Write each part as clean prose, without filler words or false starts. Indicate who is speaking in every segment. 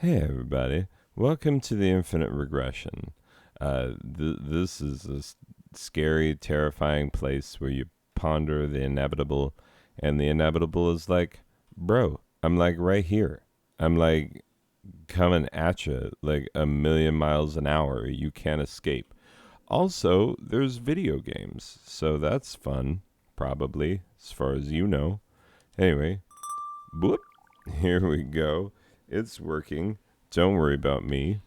Speaker 1: Hey everybody, welcome to the Infinite Regression. This is a scary, terrifying place where you ponder the inevitable, and the inevitable is like, bro, I'm like right here. I'm like coming at you like a million miles an hour. You can't escape. Also, there's video games, so that's fun, probably, as far as you know. Anyway, boop, here we go. It's working. Don't worry about me.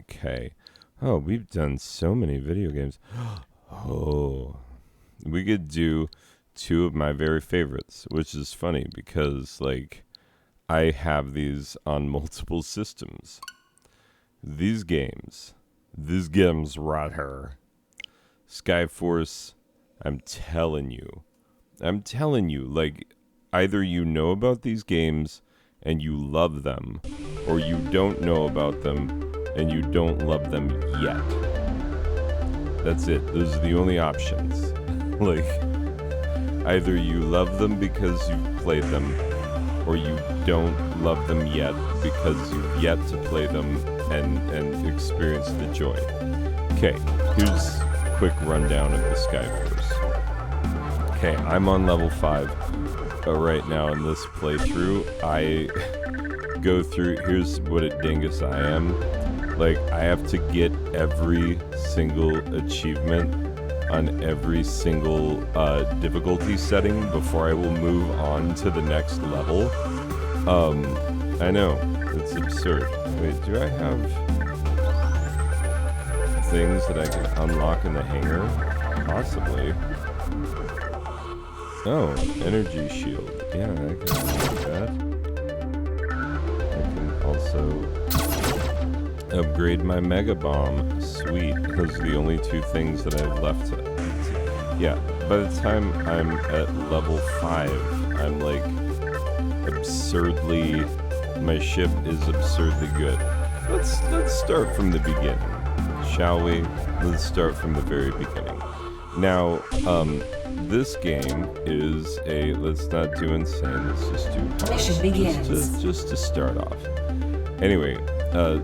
Speaker 1: Okay. Oh, we've done so many video games. Oh, we could do two of my very favorites, which is funny because, like, I have these on multiple systems. These games right here. Skyforce, I'm telling you, like, either you know about these games and you love them, or you don't know about them and you don't love them yet. That's it. Those are the only options. Like, either you love them because you've played them, or you don't love them yet because you've yet to play them and experience the joy. Okay, here's a quick rundown of the Skyforce. Okay, I'm on level 5. Right now in this playthrough, I go through, here's what a dingus I am. Like, I have to get every single achievement on every single difficulty setting before I will move on to the next level. I know, it's absurd. Wait, do I have things that I can unlock in the hangar? Possibly. Oh, energy shield. Yeah, I can do that. I can also upgrade my mega bomb. Sweet. Those are the only two things that I've left to. Yeah, by the time I'm at level 5, I'm like absurdly. My ship is absurdly good. Let's start from the beginning, shall we? Let's start from the very beginning. Now, this game is a, let's not do insane, let's just do hard.
Speaker 2: Mission begins.
Speaker 1: Just to start off. Anyway,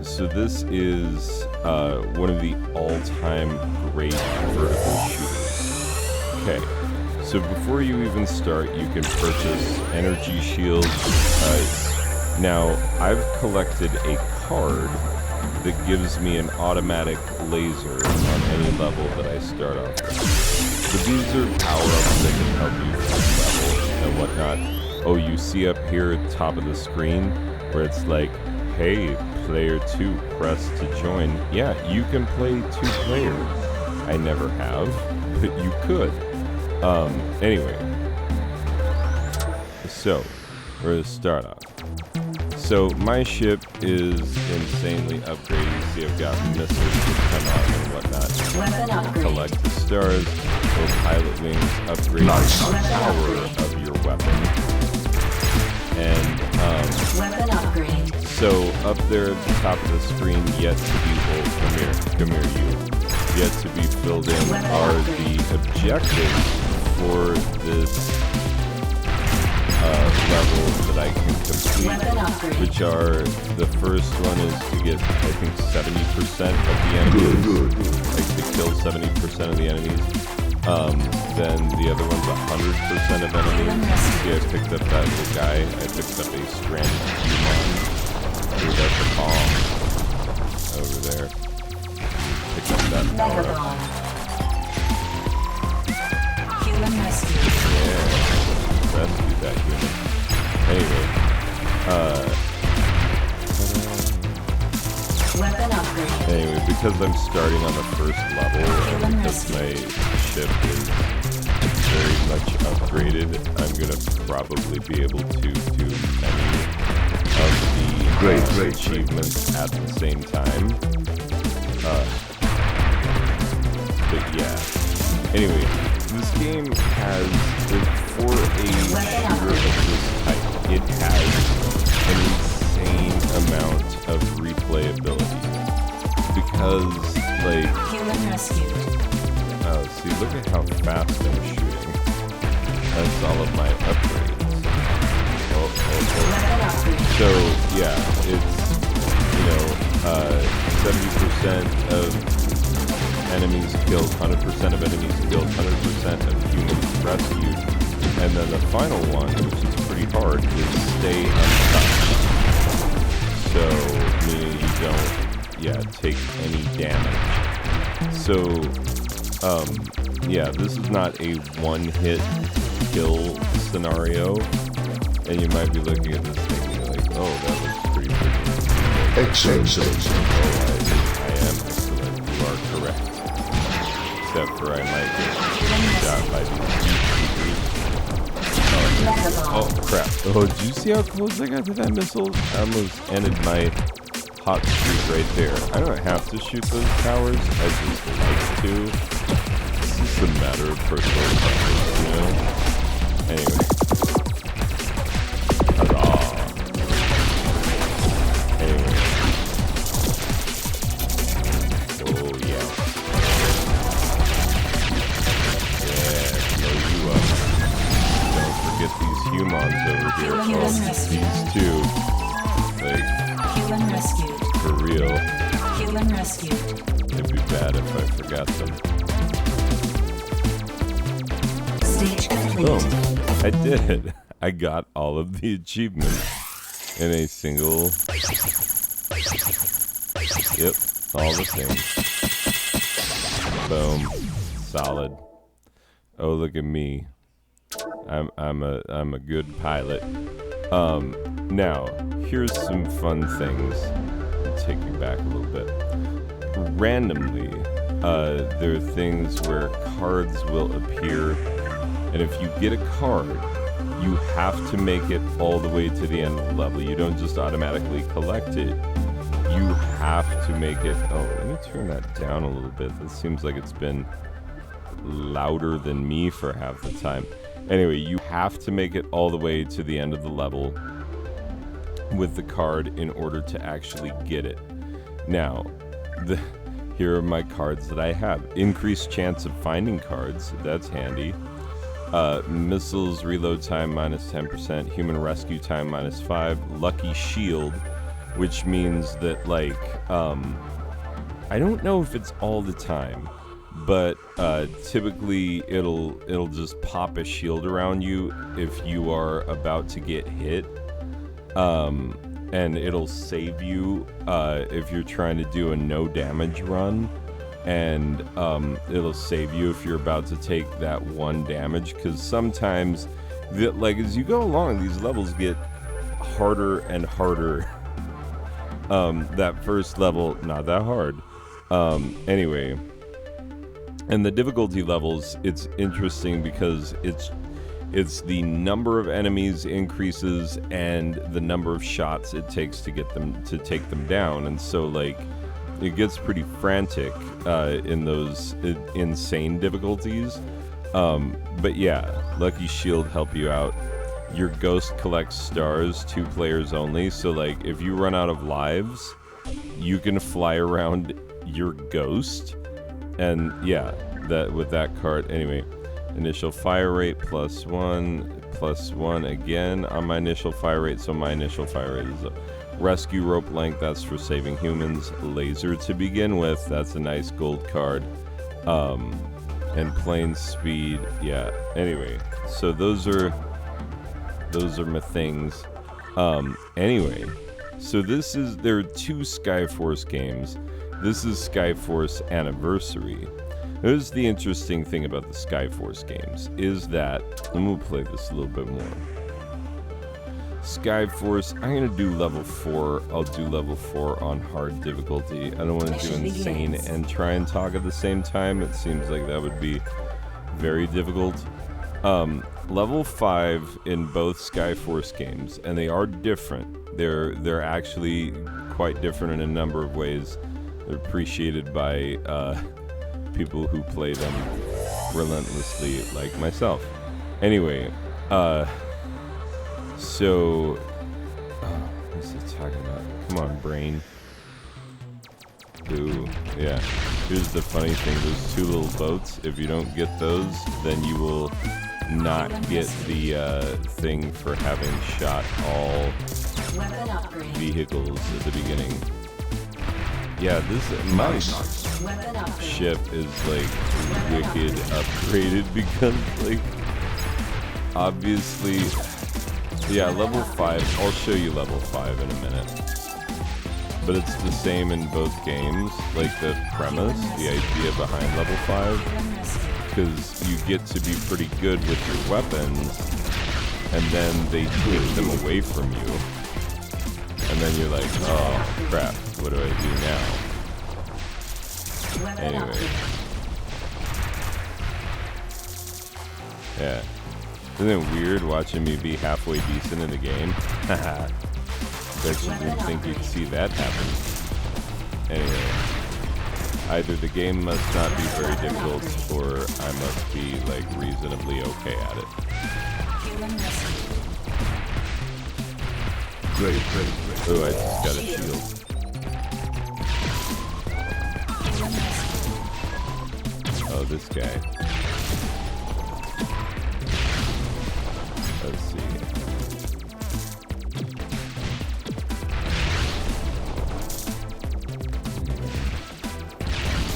Speaker 1: so this is one of the all-time great vertical shooters. Okay, so before you even start, you can purchase energy shields. Now, I've collected a card that gives me an automatic laser on any level that I start off with. But these are power-ups that can help you with level and whatnot. Oh, you see up here at the top of the screen where it's like, hey, player 2, press to join. Yeah, you can play 2 players. I never have, but you could. Anyway. So, we're going to start off. So, my ship is insanely upgraded. See, I've got missiles that come out and whatnot.
Speaker 2: Weapon upgrade.
Speaker 1: Collect the stars. Those pilot wings upgrade the power of your weapon. And,
Speaker 2: Weapon upgrade.
Speaker 1: so up there at the top of the screen, yet to be, come here, you. Yet to be filled in are the objectives for this level that I can complete, which are, the first one is to get, I think, 70% of the enemies, like to kill 70% of the enemies. Then the other one's 100% of enemies. See, I picked up that little guy. I picked up a stranded human. Ooh, that's a bomb over there. Pick up that power up.
Speaker 2: Human rescue.
Speaker 1: Yeah, rescue that human. Anyway,
Speaker 2: Weapon upgrade.
Speaker 1: anyway, because I'm starting on the first level and because my ship is very much upgraded, I'm gonna probably be able to do many of the achievements at the same time. But yeah. Anyway, this game has, for a shooter of this type, it has an insane amount of replayability. Because, like,
Speaker 2: Human rescue.
Speaker 1: oh, see, look at how fast I'm shooting. That's all of my upgrades.
Speaker 2: Weapon upgrade.
Speaker 1: So yeah, it's 70% of enemies killed, 100% of enemies killed, 100% of humans rescued, and then the final one, which is pretty hard, is stay untouched. So meaning you don't, take any damage. So this is not a one-hit kill scenario, and you might be looking at this thinking like, oh, that looks pretty freaking
Speaker 3: Excellent.
Speaker 1: Oh, I am excellent. You are correct. Except for I might get shot by these. Oh, crap. Oh, did you see how close I got to that missile? I almost ended my hot streak right there. I don't have to shoot those towers. I just like to. It's just a matter of personal preference, Anyway. Huzzah. Anyway. Oh, yeah. Yeah, blow you up. Don't forget these humans over here. Oh, these two. Like,
Speaker 2: Human rescued.
Speaker 1: for real.
Speaker 2: Human rescued.
Speaker 1: It'd be bad if I forgot them.
Speaker 2: Stage complete.
Speaker 1: Boom. I did. I got all of the achievements in a single. Yep, all the things. Boom. Solid. Oh, look at me. I'm a good pilot. Now, here's some fun things. I'll take you back a little bit. Randomly, there are things where cards will appear, and if you get a card, you have to make it all the way to the end of the level. You don't just automatically collect it. You have to make it. Oh, let me turn that down a little bit. This seems like it's been louder than me for half the time. Anyway, you have to make it all the way to the end of the level with the card in order to actually get it. Now, here are my cards that I have. Increased chance of finding cards. That's handy. Missiles reload time minus 10%. Human rescue time minus 5. Lucky shield, which means that, like, I don't know if it's all the time, but typically it'll just pop a shield around you if you are about to get hit. And it'll save you if you're trying to do a no damage run, and it'll save you if you're about to take that one damage, because sometimes as you go along, these levels get harder and harder. That first level, not that hard. Anyway, and the difficulty levels, it's interesting because it's the number of enemies increases and the number of shots it takes to get them to take them down, and so like it gets pretty frantic in those insane difficulties. But yeah, Lucky Shield help you out. Your ghost collects stars, 2 players only. So like if you run out of lives, you can fly around your ghost, and yeah, that with that card anyway. Initial fire rate +1 again on my initial fire rate, so my initial fire rate is up. Rescue rope length, that's for saving humans. Laser to begin with, that's a nice gold card. And plane speed, yeah. Anyway, so those are my things. Anyway, so there are 2 Skyforce games. This is Skyforce Anniversary. Here's the interesting thing about the Skyforce games is that, and we'll play this a little bit more. Skyforce, I'm going to do level 4. I'll do level 4 on hard difficulty. I don't want to do insane and try and talk at the same time. It seems like that would be very difficult. Level 5 in both Skyforce games, and they are different. They're actually quite different in a number of ways. They're appreciated by people who play them relentlessly, like myself. Anyway, so what's it talking about? Come on, brain. Ooh, yeah. Here's the funny thing: those 2 little boats. If you don't get those, then you will not get the thing for having shot all vehicles at the beginning. Yeah, my
Speaker 2: Weapon upgrade.
Speaker 1: ship is like wicked upgraded because like obviously yeah, level 5. I'll show you level 5 in a minute. But it's the same in both games, like the premise, the idea behind level 5, because you get to be pretty good with your weapons, and then they take them away from you, and then you're like, oh crap, what do I do now? Anyway. Yeah. Isn't it weird watching me be halfway decent in the game? Haha. Bet you didn't think you'd see that happen. Anyway. Either the game must not be very difficult, or I must be, like, reasonably okay at it.
Speaker 3: Great.
Speaker 1: Oh, I just got a shield. Oh, this guy. Let's see.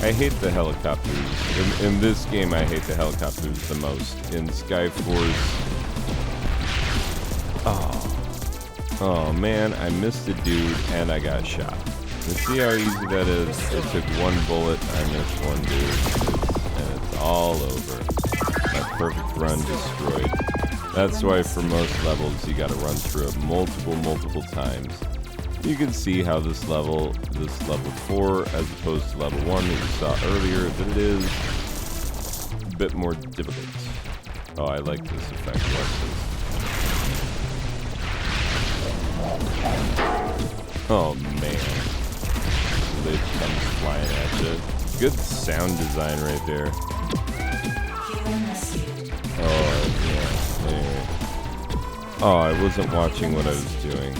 Speaker 1: I hate the helicopters. In this game, I hate the helicopters the most. In Skyforce... Oh man, I missed a dude and I got shot. You see how easy that is? It took one bullet, I missed one dude, and it's all over. My perfect run destroyed. That's why for most levels you gotta run through it multiple times. You can see how this level 4 as opposed to level 1 that you saw earlier, that it is a bit more difficult. Oh, I like this effect. Watch this. Oh man. Lid comes flying at you. Good sound design right there. Oh, yeah. Anyway. Oh, I wasn't watching what I was doing.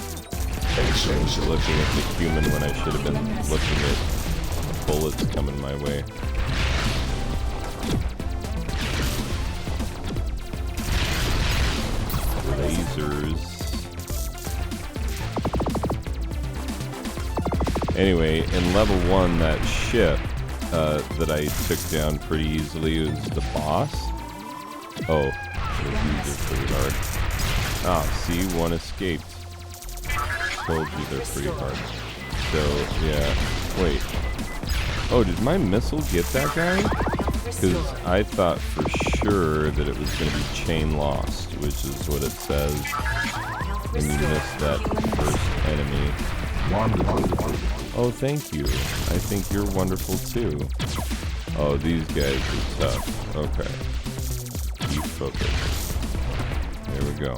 Speaker 1: I was looking at the human when I should have been looking at bullets coming my way. Lasers. Anyway, in level 1, that ship that I took down pretty easily was the boss. Oh, these are pretty hard. Ah, see, one escaped. Told you they're pretty hard. So, yeah. Wait. Oh, did my missile get that guy? Because I thought for sure that it was going to be chain lost, which is what it says when you miss that first enemy.
Speaker 3: Wonderful.
Speaker 1: Oh, thank you. I think you're wonderful too. Oh, these guys are tough. Okay. Keep focused. There we go.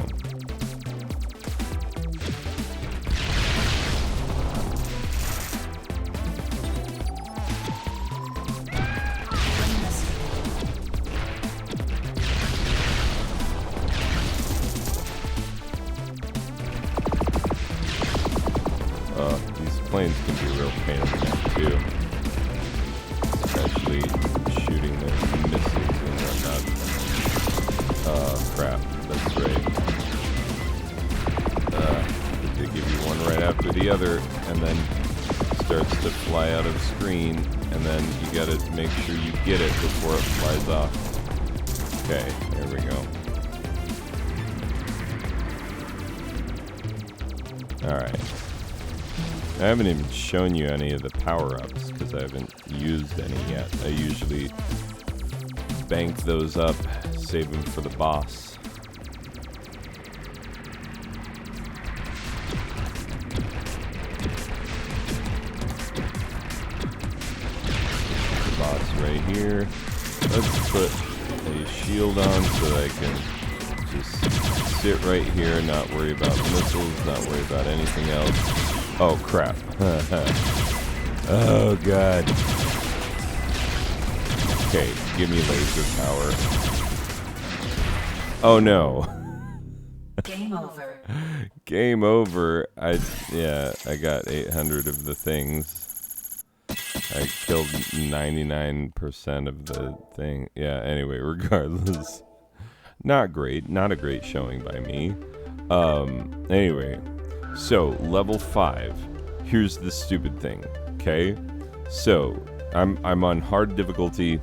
Speaker 1: These planes can be a real pain in the neck too. Especially shooting their missiles and whatnot. Oh crap, that's right. They give you one right after the other, and then it starts to fly out of screen, and then you gotta make sure you get it before it flies off. Okay, there we go. Alright. I haven't even shown you any of the power-ups because I haven't used any yet. I usually bank those up, save them for the boss. The boss right here. Let's put a shield on so that I can just sit right here, not worry about missiles, not worry about anything else. Oh crap. Oh god. Okay, give me laser power. Oh no.
Speaker 2: Game over.
Speaker 1: Game over. I got 800 of the things. I killed 99% of the thing. Yeah, anyway, regardless. Not great. Not a great showing by me. Anyway. So, level 5. Here's the stupid thing, okay? So, I'm on hard difficulty.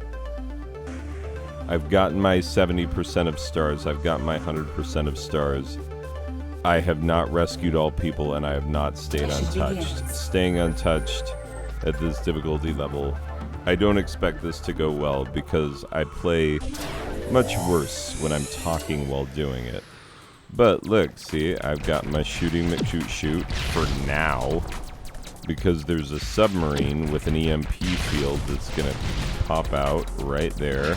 Speaker 1: I've gotten my 70% of stars. I've got my 100% of stars. I have not rescued all people, and I have not stayed untouched. Staying untouched at this difficulty level, I don't expect this to go well because I play much worse when I'm talking while doing it. But look, see, I've got my shooting McShoot for now because there's a submarine with an EMP field that's going to pop out right there.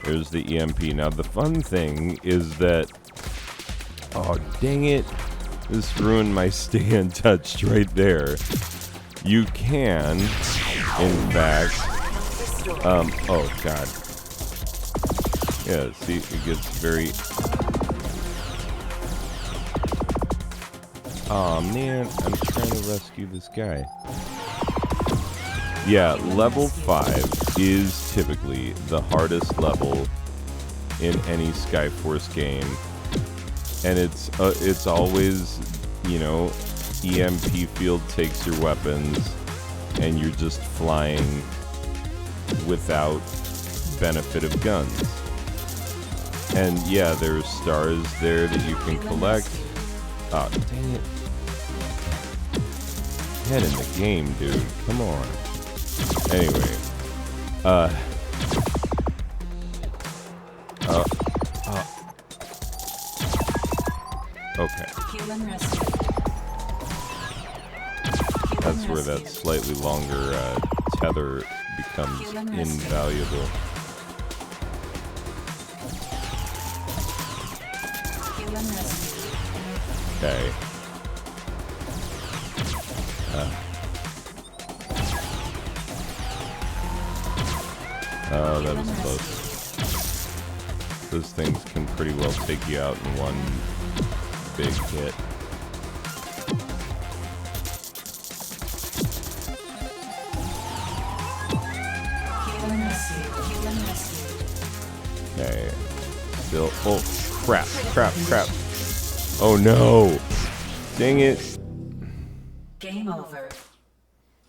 Speaker 1: There's the EMP. Now, the fun thing is that... Oh, dang it. This ruined my stay untouched right there. You can, in fact... oh, God. Yeah, see, it gets very... Oh man, I'm trying to rescue this guy. Yeah, level 5 is typically the hardest level in any Skyforce game. And it's always, you know, EMP field takes your weapons and you're just flying without benefit of guns. And yeah, there's stars there that you can collect. Oh, dang it. Head in the game, dude. Come on. Anyway. Okay. That's where that slightly longer tether becomes invaluable. Okay. Oh, that was close. Those things can pretty well take you out in one big hit. Okay. Still. Oh, crap. Oh no! Dang it.
Speaker 2: Game over.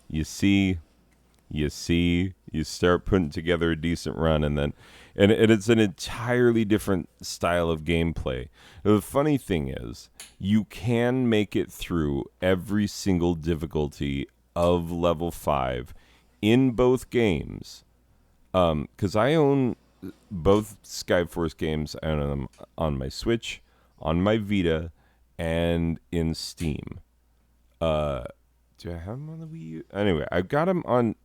Speaker 1: You see, you start putting together a decent run, and it's an entirely different style of gameplay. The funny thing is, you can make it through every single difficulty of level 5 in both games. Because I own both Skyforce games. I own them on my Switch, on my Vita, and in Steam. Do I have them on the Wii U? Anyway, I've got them on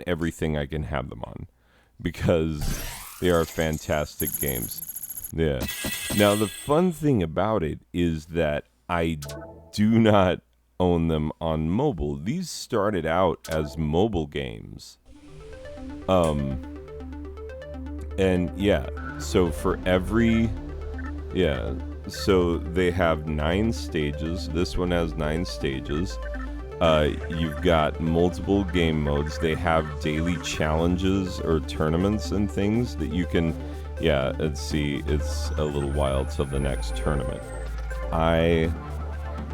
Speaker 1: everything I can have them on because they are fantastic games. Yeah. Now the fun thing about it is that I do not own them on mobile. These started out as mobile games. And yeah, so for every so they have 9 stages. This one has 9 stages. You've got multiple game modes. They have daily challenges or tournaments and things that you can... Yeah, let's see. It's a little while till the next tournament. I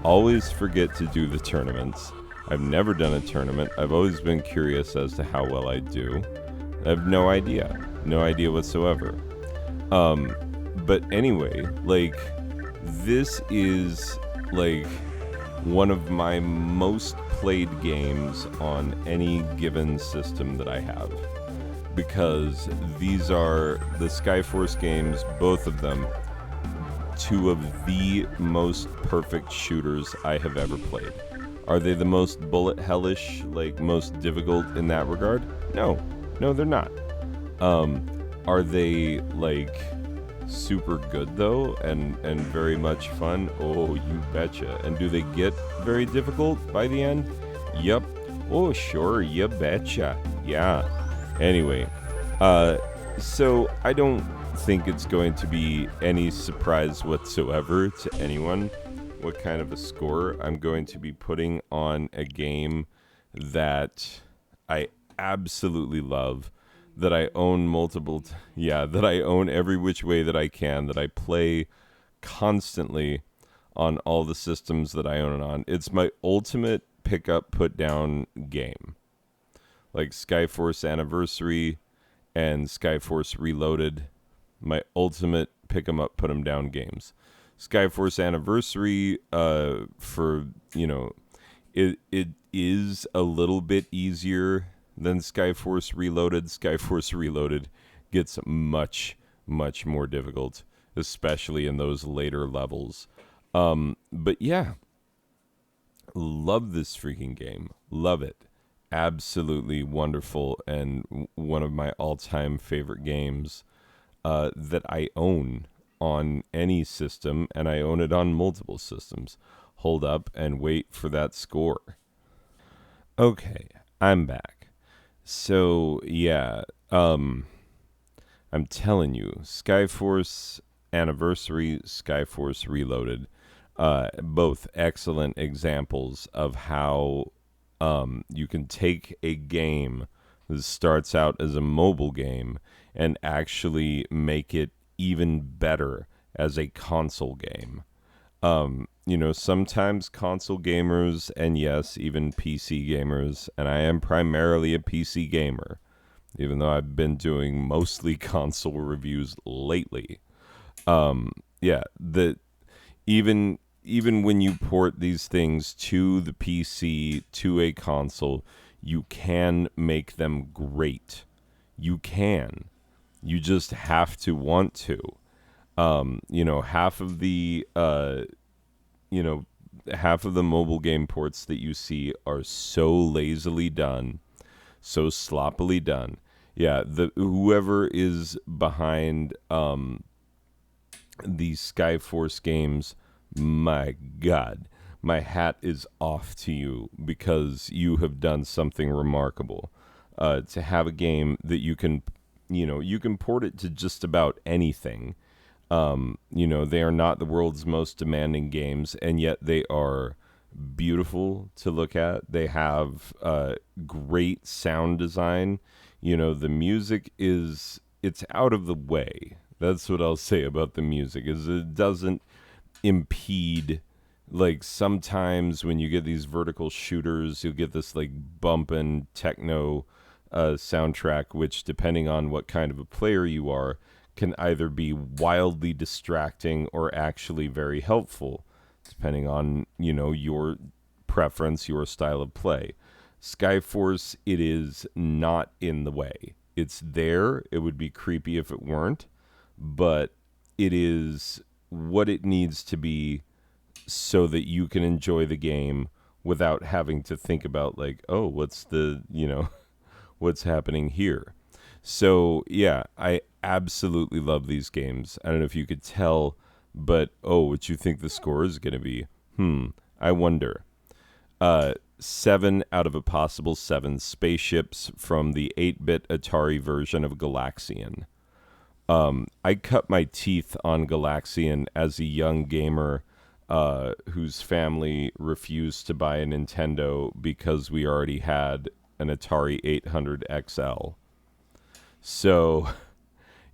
Speaker 1: always forget to do the tournaments. I've never done a tournament. I've always been curious as to how well I do. I have no idea. No idea whatsoever. But anyway, like... This is, like, one of my most played games on any given system that I have. Because these are the Skyforce games, both of them, 2 of the most perfect shooters I have ever played. Are they the most bullet hellish, like, most difficult in that regard? No. No, they're not. Are they, like... super good though and very much fun? Oh, you betcha. And do they get very difficult by the end? Yep. Oh, sure, you betcha. Yeah. Anyway, so I don't think it's going to be any surprise whatsoever to anyone what kind of a score I'm going to be putting on a game that I absolutely love, that I own that I own every which way that I can, that I play constantly on all the systems that I own it on. It's my ultimate pick up, put down game. Like Skyforce Anniversary and Skyforce Reloaded, my ultimate pick 'em up, put 'em down games. Skyforce Anniversary, for it is a little bit easier than Skyforce Reloaded. Skyforce Reloaded gets much more difficult, especially in those later levels. But yeah, love this freaking game. Love it. Absolutely wonderful, and one of my all-time favorite games that I own on any system, and I own it on multiple systems. Hold up and wait for that score. Okay, I'm back. So yeah, I'm telling you, Skyforce Anniversary, Skyforce Reloaded, both excellent examples of how you can take a game that starts out as a mobile game and actually make it even better as a console game. Sometimes console gamers, and yes, even PC gamers, and I am primarily a PC gamer, even though I've been doing mostly console reviews lately. Yeah, the even when you port these things to the PC, to a console, you can make them great. You can. You just have to want to. Half of the you know, half of the mobile game ports that you see are so lazily done, so sloppily done. Yeah, the whoever is behind these Skyforce games, my God, my hat is off to you because you have done something remarkable. To have a game that you can port it to just about anything. They are not the world's most demanding games, and yet they are beautiful to look at. They have great sound design. The music it's out of the way. That's what I'll say about the music, is it doesn't impede. Like sometimes when you get these vertical shooters, you'll get this like bumpin' techno soundtrack, which depending on what kind of a player you are, can either be wildly distracting or actually very helpful, depending on your preference, your style of play. Skyforce, it is not in the way. It's there. It would be creepy if it weren't, but it is what it needs to be so that you can enjoy the game without having to think about like, oh, what's happening here. So yeah, I absolutely love these games. I don't know if you could tell, but what you think the score is going to be? I wonder. 7 out of a possible 7 spaceships from the 8-bit Atari version of Galaxian. I cut my teeth on Galaxian as a young gamer whose family refused to buy a Nintendo because we already had an Atari 800 XL. So,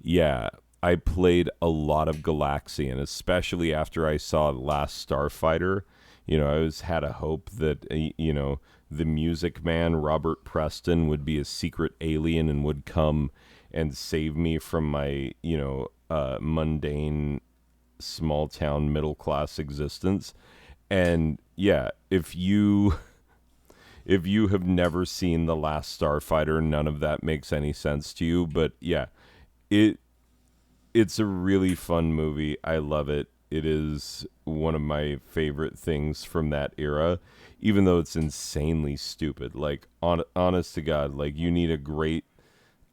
Speaker 1: yeah, I played a lot of Galaxian, especially after I saw Last Starfighter. I always had a hope that, the Music Man, Robert Preston, would be a secret alien and would come and save me from my, mundane, small town, middle class existence. And yeah, if you have never seen The Last Starfighter, none of that makes any sense to you. But yeah, it's a really fun movie. I love it. It is one of my favorite things from that era, even though it's insanely stupid. Like, honest to God, like you need a great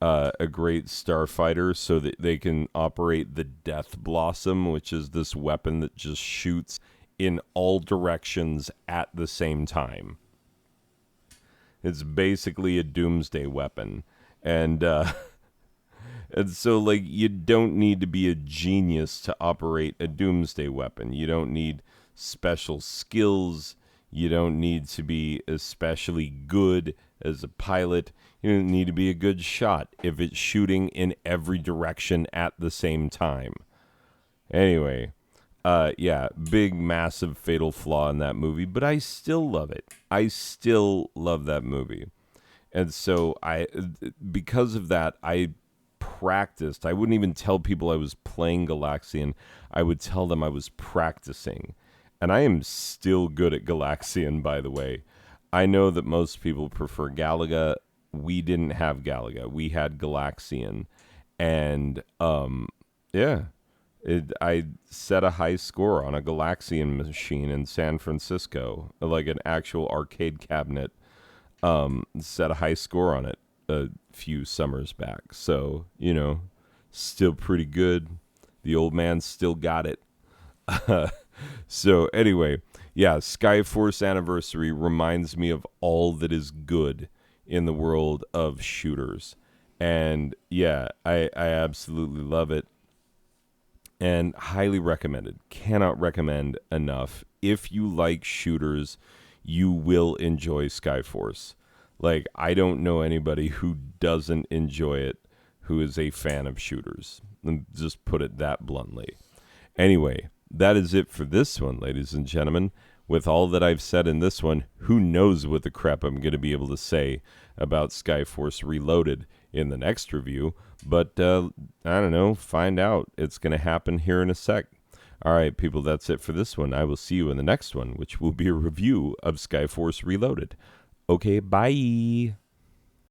Speaker 1: starfighter so that they can operate the Death Blossom, which is this weapon that just shoots in all directions at the same time. It's basically a doomsday weapon. And and so like you don't need to be a genius to operate a doomsday weapon. You don't need special skills. You don't need to be especially good as a pilot. You don't need to be a good shot if it's shooting in every direction at the same time. Anyway, Yeah, big, massive, fatal flaw in that movie, but I still love it. I still love that movie. And so because of that, I practiced. I wouldn't even tell people I was playing Galaxian. I would tell them I was practicing. And I am still good at Galaxian, by the way. I know that most people prefer Galaga. We didn't have Galaga. We had Galaxian. And yeah, I set a high score on a Galaxian machine in San Francisco, like an actual arcade cabinet. Set a high score on it a few summers back. So, still pretty good. The old man still got it. So, anyway, yeah, Skyforce Anniversary reminds me of all that is good in the world of shooters. And yeah, I absolutely love it and highly recommended. Cannot recommend enough. If you like shooters, you will enjoy Skyforce. Like, I don't know anybody who doesn't enjoy it who is a fan of shooters. Just put it that bluntly. Anyway, that is it for this one, ladies and gentlemen. With all that I've said in this one, who knows what the crap I'm going to be able to say about Skyforce Reloaded in the next review. But, I don't know, find out. It's going to happen here in a sec. All right, people, that's it for this one. I will see you in the next one, which will be a review of Skyforce Reloaded. Okay, bye.